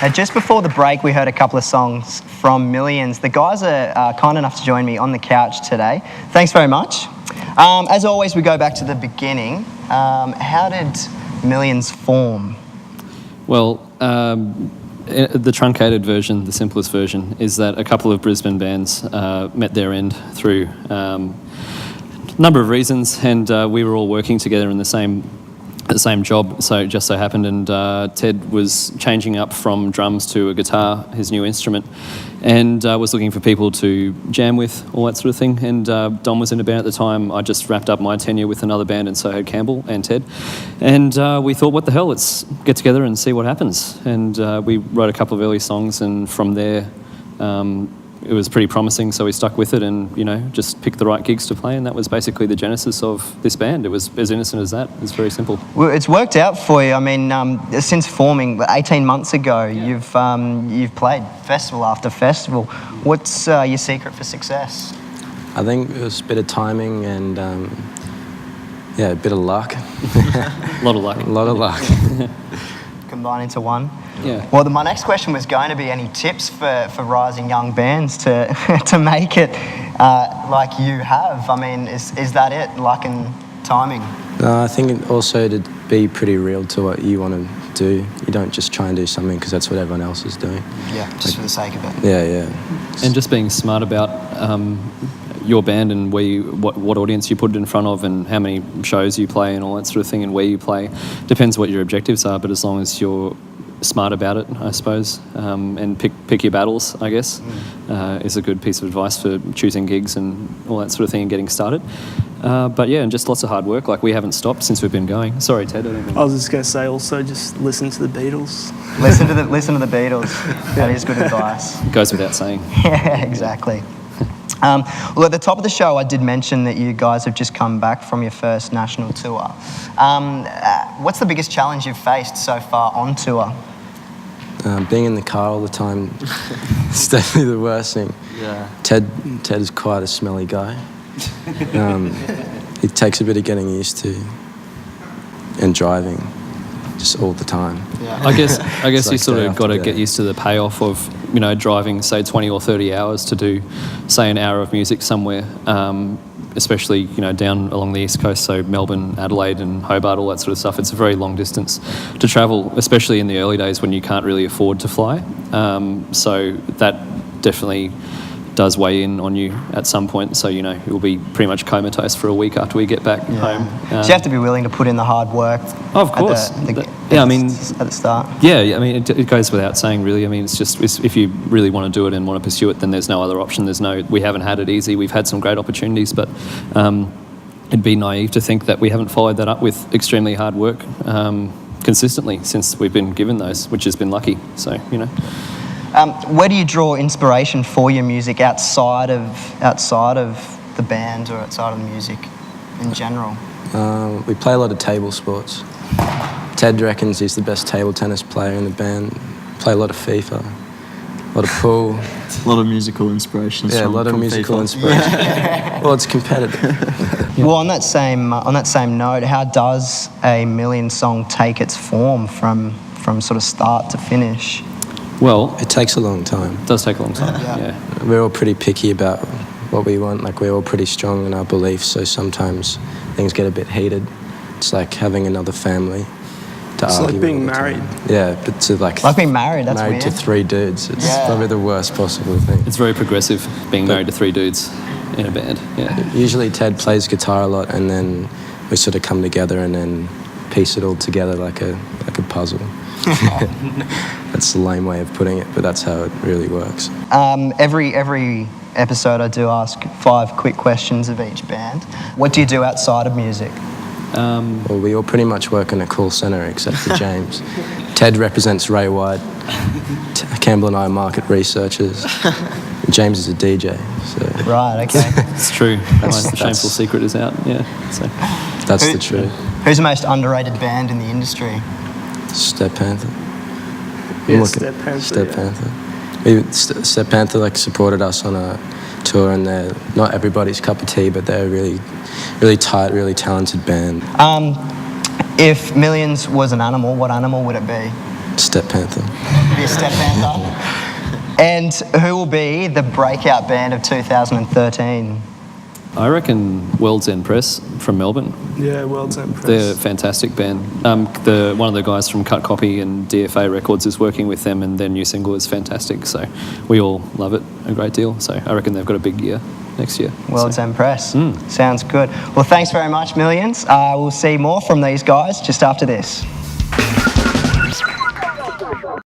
Just before the break, we heard a couple of songs from Millions. The guys are kind enough to join me on the couch today. Thanks very much. As always, we go back to the beginning. How did Millions form? Well, the truncated version, the simplest version, is that a couple of Brisbane bands met their end through a number of reasons, and we were all working together in the same job, so it just so happened, and Ted was changing up from drums to a guitar, his new instrument, and was looking for people to jam with, all that sort of thing, and Don was in a band at the time. I just wrapped up my tenure with another band, and so had Campbell and Ted, and we thought, what the hell, let's get together and see what happens, and we wrote a couple of early songs, and from there it was pretty promising, so we stuck with it and, just picked the right gigs to play, and that was basically the genesis of this band. It was as innocent as that. It's very simple. Well, it's worked out for you. I mean, since forming 18 months ago, you've played festival after festival. What's your secret for success? I think it was a bit of timing and, a bit of luck. A lot of luck. A lot of luck. Combine into one. Yeah. Well, my next question was going to be any tips for rising young bands to to make it like you have. I mean, is that it, luck and timing? No, I think also to be pretty real to what you want to do. You don't just try and do something because that's what everyone else is doing. Yeah, just for the sake of it. Yeah. And just being smart about your band and what audience you put it in front of and how many shows you play and all that sort of thing and where you play. Depends what your objectives are, but as long as you're smart about it, I suppose, and pick your battles, I guess, is a good piece of advice for choosing gigs and all that sort of thing and getting started. But yeah, and just lots of hard work. Like, we haven't stopped since we've been going. Sorry, Ted. I was just going to say, also just listen to the Beatles. Listen to the Beatles. That is good advice. Goes without saying. Yeah, exactly. Well, at the top of the show, I did mention that you guys have just come back from your first national tour. What's the biggest challenge you've faced so far on tour? Being in the car all the time is definitely the worst thing. Yeah. Ted is quite a smelly guy. It takes a bit of getting used to, and driving just all the time. Yeah. I guess you like sort day of got to after get day. used to the payoff of driving, say, 20 or 30 hours to do, say, an hour of music somewhere, especially down along the east coast, so Melbourne, Adelaide and Hobart, all that sort of stuff. It's a very long distance to travel, especially in the early days when you can't really afford to fly. So that definitely does weigh in on you at some point, so you'll be pretty much comatose for a week after we get back home. So you have to be willing to put in the hard work. Of course. At the start. Yeah, I mean, it goes without saying, really. I mean, it's if you really want to do it and want to pursue it, then there's no other option. We haven't had it easy. We've had some great opportunities, but it'd be naive to think that we haven't followed that up with extremely hard work consistently since we've been given those, which has been lucky. So, Where do you draw inspiration for your music outside of the band or outside of the music in general? We play a lot of table sports. Ted reckons he's the best table tennis player in the band. Play a lot of FIFA, a lot of pool. A lot of musical inspirations. Yeah, a lot of musical FIFA. inspiration. Well, it's competitive. Well, on that same note, how does a Million song take its form from sort of start to finish? Well, It takes a long time. it does take a long time. Yeah. We're all pretty picky about what we want. Like, we're all pretty strong in our beliefs, so sometimes things get a bit heated. It's like having another family to It's argue like being all the time. married. Yeah, but to Like being married, that's married weird. to 3 dudes. It's Yeah. probably the worst possible thing. It's very progressive, being married to 3 dudes in a band. Yeah. Usually Ted plays guitar a lot, and then we sort of come together and then piece it all together like a puzzle. That's the lame way of putting it, but that's how it really works. Every episode I do ask 5 quick questions of each band. What do you do outside of music? Well, we all pretty much work in a call centre except for James. Ted represents Ray White. Campbell and I are market researchers. James is a DJ. So Right, okay. It's true. My shameful secret is out. Yeah. So that's the truth. Who's the most underrated band in the industry? Step Panther. Yeah, Step Panther. Step yeah. Panther. Step Panther supported us on a tour, and they're not everybody's cup of tea, but they're a really tight, really talented band. If Millions was an animal, what animal would it be? Step Panther. Be a Step Panther. And who will be the breakout band of 2013? I reckon World's End Press from Melbourne. Yeah, World's End Press. They're a fantastic band. One of the guys from Cut Copy and DFA Records is working with them, and their new single is fantastic. So we all love it a great deal. So I reckon they've got a big year next year. World's End Press. Sounds good. Well, thanks very much, Millions. We'll see more from these guys just after this.